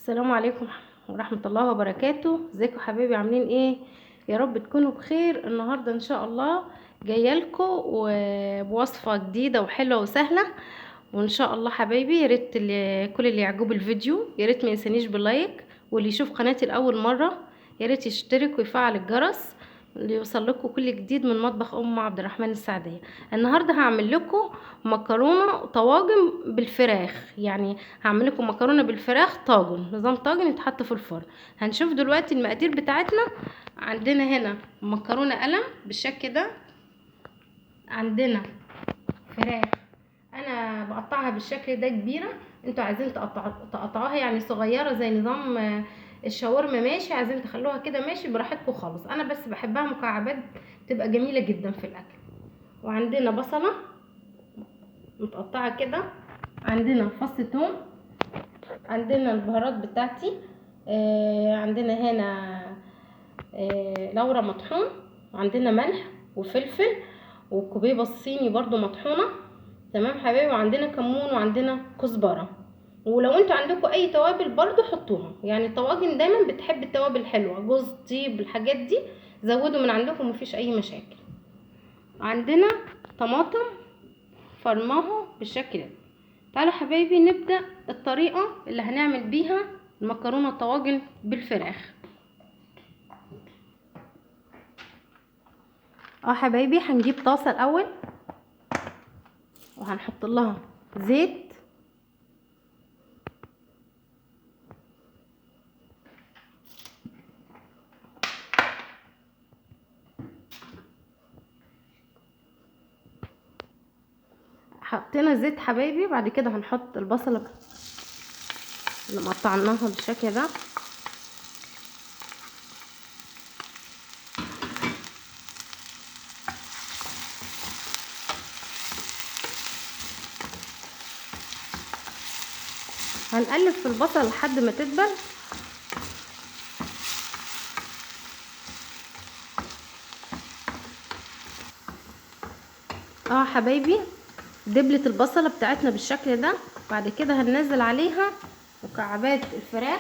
السلام عليكم ورحمة الله وبركاته. ازيكم حبايبي؟ عاملين ايه؟ يا رب تكونوا بخير. النهاردة ان شاء الله جايه لكم بوصفة جديدة وحلوة وسهلة، وان شاء الله حبايبي يا ريت كل اللي يعجبه الفيديو يا ريت ما ينسانيش باللايك، واللي يشوف قناتي لاول مرة يا ريت يشترك ويفعل الجرس اللي يوصل لكم كل جديد من مطبخ عبد الرحمن السعدية. النهارده هعمل لكم مكرونه طواجن بالفراخ، يعني هعمل لكم مكرونه بالفراخ طاجن، نظام طاجن يتحط في الفرن. هنشوف دلوقتي المقادير بتاعتنا. عندنا هنا مكرونه قلم بالشكل ده، عندنا فراخ انا بقطعها بالشكل ده كبيره، انتوا عايزين تقطعوها يعني صغيره زي نظام الشاورما ماشي، عايزين تخلوها كده ماشي براحتكم خالص، انا بس بحبها مكعبات تبقى جميله جدا في الاكل. وعندنا بصله متقطعه كده، عندنا فص ثوم، عندنا البهارات بتاعتي، عندنا هنا لورا مطحون، عندنا ملح وفلفل وكوبيبه الصيني برضو مطحونه، تمام حبايبي، وعندنا كمون وعندنا كزبره. ولو انتوا عندكم اي توابل برضو حطوها، يعني الطواجن دايما بتحب التوابل الحلوه، جوز طيب الحاجات دي زودوا من عندكم مفيش اي مشاكل. عندنا طماطم فرماها بالشكل ده. تعالوا حبايبي نبدأ الطريقة اللي هنعمل بيها المكرونة الطواجن بالفراخ. حبايبي هنجيب طاسة الاول وهنحط لها زيت، حطينا زيت حبايبي، بعد كده هنحط البصلة اللي مقطعناها بالشكل ده، هنقلب في البصل لحد ما تدبل. حبايبي دبلت البصلة بتاعتنا بالشكل ده، بعد كده هننزل عليها مكعبات الفراخ،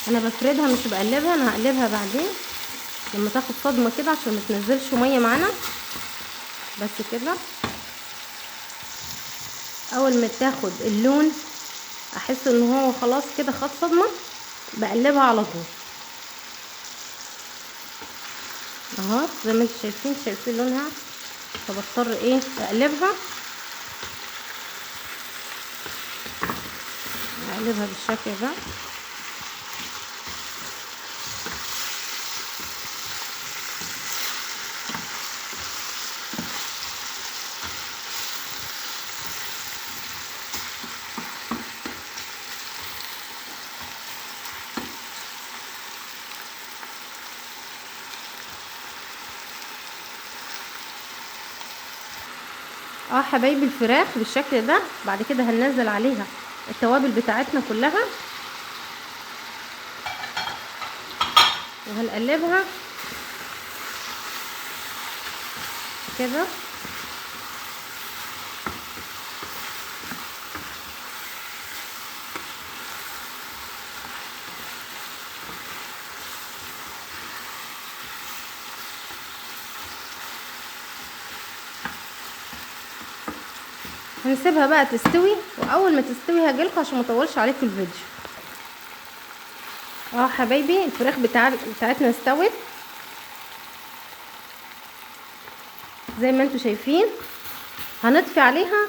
انا بفردها مش بقلبها، انا هقلبها بعدين لما تاخد صدمه كده عشان ما تنزلش ميه معانا. بس كده اول ما تاخد اللون احس ان هو خلاص كده خد صدمه بقلبها على طول اهو، زي ما انتم شايفين لونها، فبضطر اقلبها بالشكل ده. حبايبي الفراخ بالشكل ده، بعد كده هننزل عليها التوابل بتاعتنا كلها وهنقلبها كده. هنسيبها بقى تستوي، واول ما تستوي هجيلكوا عشان ما اطولش عليكم الفيديو. حبايبي الفراخ بتاعتنا استوت زي ما انتم شايفين. هنطفي عليها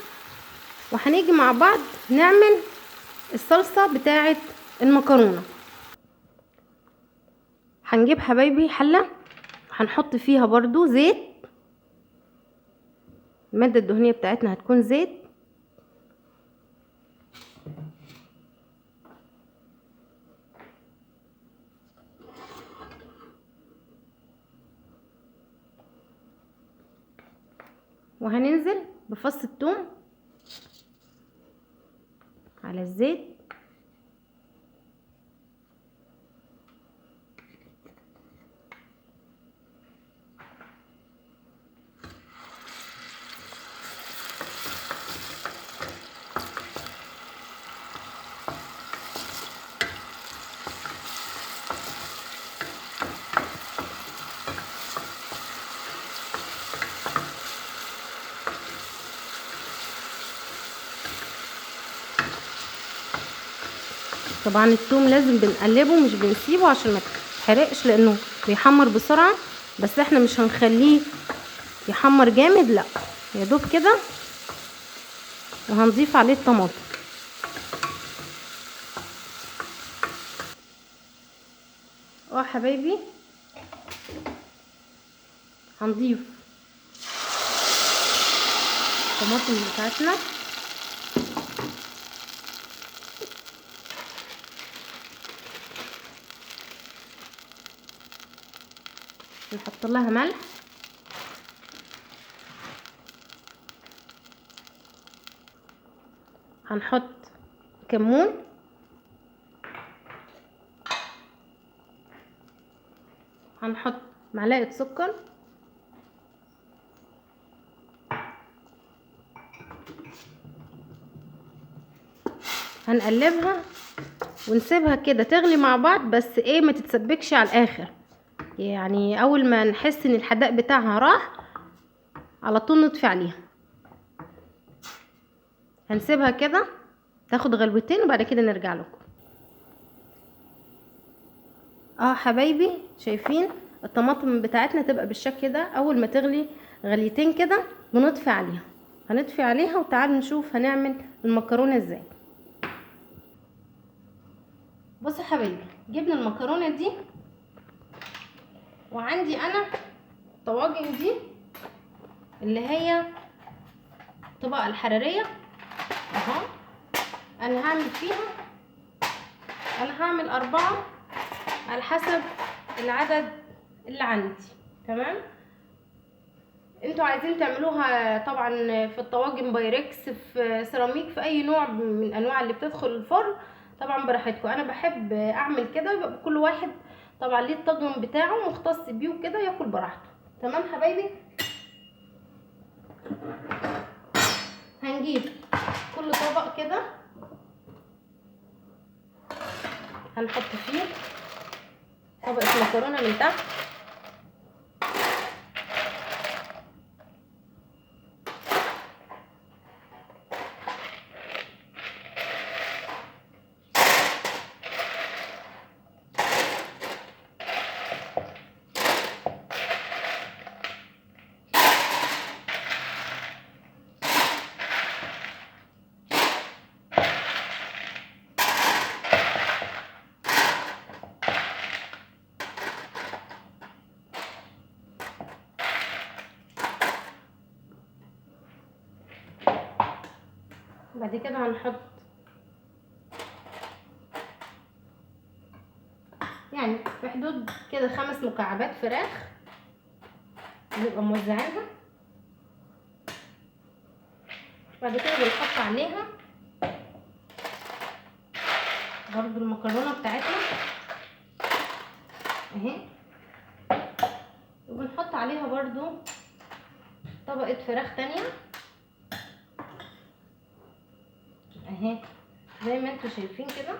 وهنيجي مع بعض نعمل الصلصه بتاعه المكرونه. هنجيب حبايبي حله هنحط فيها برضو زيت، الماده الدهنيه بتاعتنا هتكون زيت، وهننزل بفص الثوم على الزيت. طبعا الثوم لازم بنقلبه مش بنسيبه عشان ما يتحرقش لانه بيحمر بسرعه، بس احنا مش هنخليه يحمر جامد، لا يا دوب كده. وهنضيف عليه الطماطم. حبايبي هنضيف الطماطم بتاعتنا. نحط لها ملح، هنحط كمون، هنحط معلقه سكر، هنقلبها ونسيبها كده تغلي مع بعض، بس ايه ما تتسبكش على الاخر. يعني اول ما نحس ان الحدق بتاعها راح على طول نطفي عليها. هنسيبها كده تاخد غلوتين وبعد كده نرجع لكم. حبايبي شايفين الطماطم بتاعتنا تبقى بالشكل ده. اول ما تغلي غليتين كده بنطفي عليها. هنطفي عليها وتعالوا نشوف هنعمل المكرونه ازاي. بصوا حبايبي، جبنا المكرونه دي، وعندي انا الطواجن دي اللي هي الطبقه الحراريه اهو. انا هعمل فيها، انا هعمل 4 على حسب العدد اللي عندي. تمام. انتوا عايزين تعملوها طبعا في الطواجن بايركس، في سيراميك، في اي نوع من انواع اللي بتدخل الفرن طبعا براحتكم. انا بحب اعمل كده، يبقى كل واحد طبعا ليه الطاجن بتاعه مختص بيه وكده ياكل براحته. تمام حبايبي. هنجيب كل طبق كده هنحط فيه طبقة مكرونة من تحت، بعد كده هنحط يعني في حدود كده 5 مكعبات فراخ نبقى موزعينها. بعد كده بنحط عليها برضو المكرونه بتاعتنا اهي، وبنحط عليها برضو طبقه فراخ تانية اهي زي ما انتوا شايفين كده.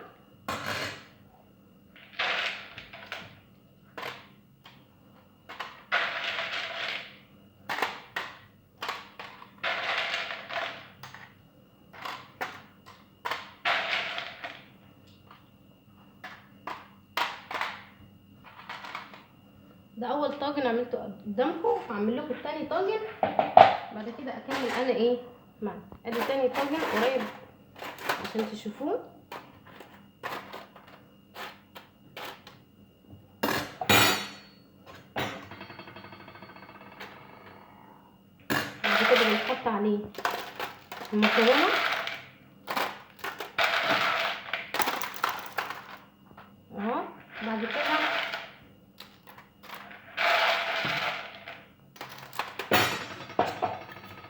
ده اول طاجن عملته قدامكم، هعمل لكم التاني طاجن بعد كده اكمل انا ايه معاكم. ادي تاني طاجن قريب عشان تشوفوه. بعد كده بنحط عليه المكرونه اهو. بعد كده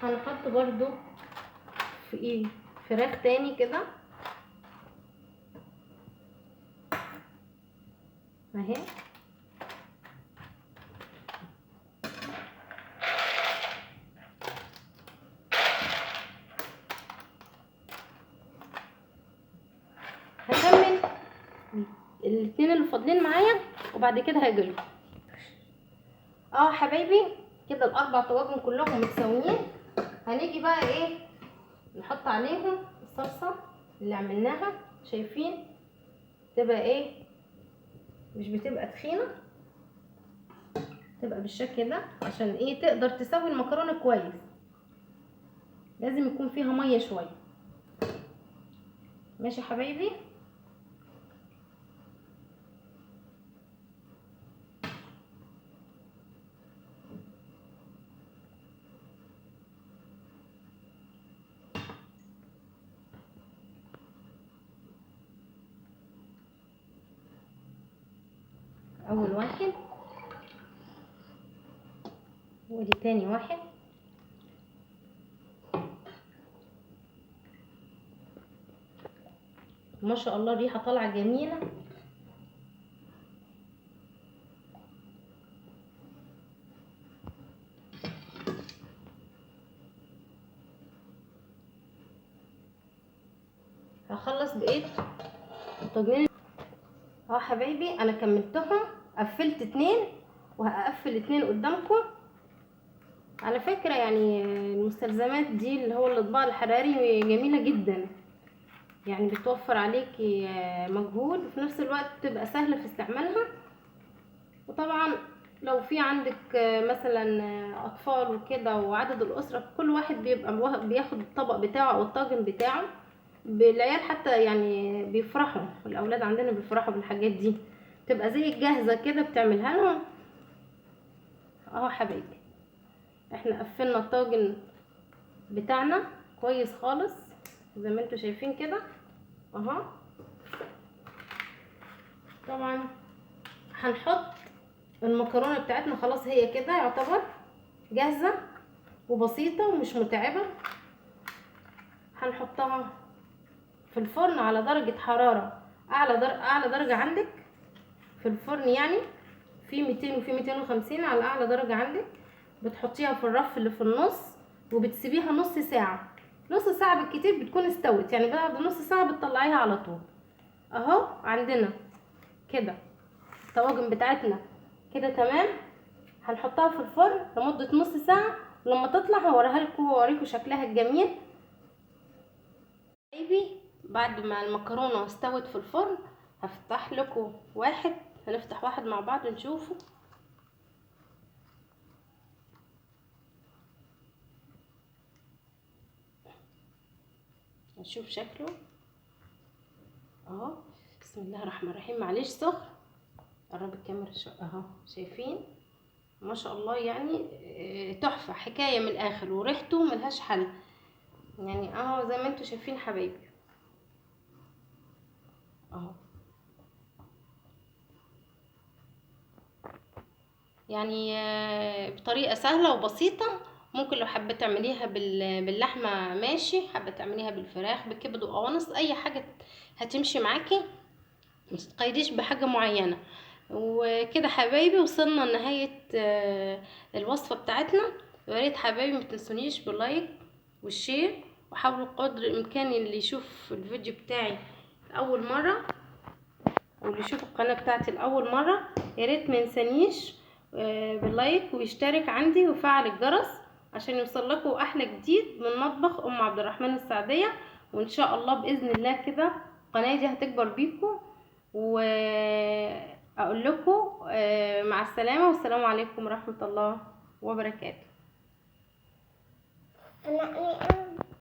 هنحط برضو في فراخ تاني كده اهي. هكمل الاتنين اللي فاضلين معايا وبعد كده هاجيلكم. حبايبي كده الاربع طواجن كلهم متساويين. هنيجي بقى ايه، نحط عليهم الصلصه اللي عملناها. شايفين تبقى ايه، مش بتبقى تخينه، تبقى بالشكل ده عشان ايه تقدر تسوي المكرونه كويس. لازم يكون فيها ميه شويه. ماشي يا حبايبي. اول واحد ودي تاني واحد. ما شاء الله الريحه طالعه جميله. هخلص بقيت الطاجنين. حبايبي انا كملتهم، قفلت 2 وهقفل 2 قدامكم. على فكره يعني المستلزمات دي اللي هو الاطباق الحراري جميله جدا، يعني بتوفر عليكي مجهود وفي نفس الوقت بتبقى سهله في استعمالها. وطبعا لو في عندك مثلا اطفال وكده وعدد الاسره، كل واحد بيبقى بياخد الطبق بتاعه او الطاجن بتاعه. بالعيال حتى يعني بيفرحوا، الاولاد عندنا بيفرحوا بالحاجات دي، تبقى زي الجاهزه كده بتعملها لهم. حبايبي احنا قفلنا الطاجن بتاعنا كويس خالص زي ما انتوا شايفين كده طبعا هنحط المكرونه بتاعتنا خلاص، هي كده يعتبر جاهزه وبسيطه ومش متعبه. هنحطها في الفرن على درجه حراره اعلى درجه عندك في الفرن، يعني في 200 وفي 250 على اعلى درجه عندك. بتحطيها في الرف اللي في النص وبتسيبيها نص ساعه. نص ساعه بالكتير بتكون استوت، يعني بعد نص ساعه بتطلعيها على طول. عندنا كده الطواجن بتاعتنا كده تمام. هنحطها في الفرن لمده نص ساعه، لما تطلع هوريها لكم واوريكم شكلها الجميل. بعد ما المكرونه استوت في الفرن هفتح لكم واحد، هنفتح واحد مع بعض نشوفه. نشوف شكله بسم الله الرحمن الرحيم. معلش سخن، قرب الكاميرا شويه. شايفين ما شاء الله، يعني تحفه حكايه من الاخر، وريحته ملهاش حل. يعني زي ما انتوا شايفين حبايبي يعني بطريقه سهله وبسيطه. ممكن لو حابه تعمليها باللحمه ماشي، حابه تعمليها بالفراخ بكبد وقوانص، اي حاجه هتمشي معاكي، متتقيديش بحاجه معينه. وكده حبايبي وصلنا لنهايه الوصفه بتاعتنا. يا ريت حبايبي ما تنسونيش باللايك والشير، وحاولوا قدر الامكان اللي يشوف الفيديو بتاعي اول مره واللي يشوف القناه بتاعتي لاول مره يا ريت ما ينسانيش باللايك ويشترك عندي ويفعل الجرس عشان يوصل لكم احلى جديد من مطبخ ام عبد الرحمن السعديه. وان شاء الله باذن الله كده القناه دي هتكبر بيكم. واقول لكم مع السلامه، والسلام عليكم ورحمه الله وبركاته.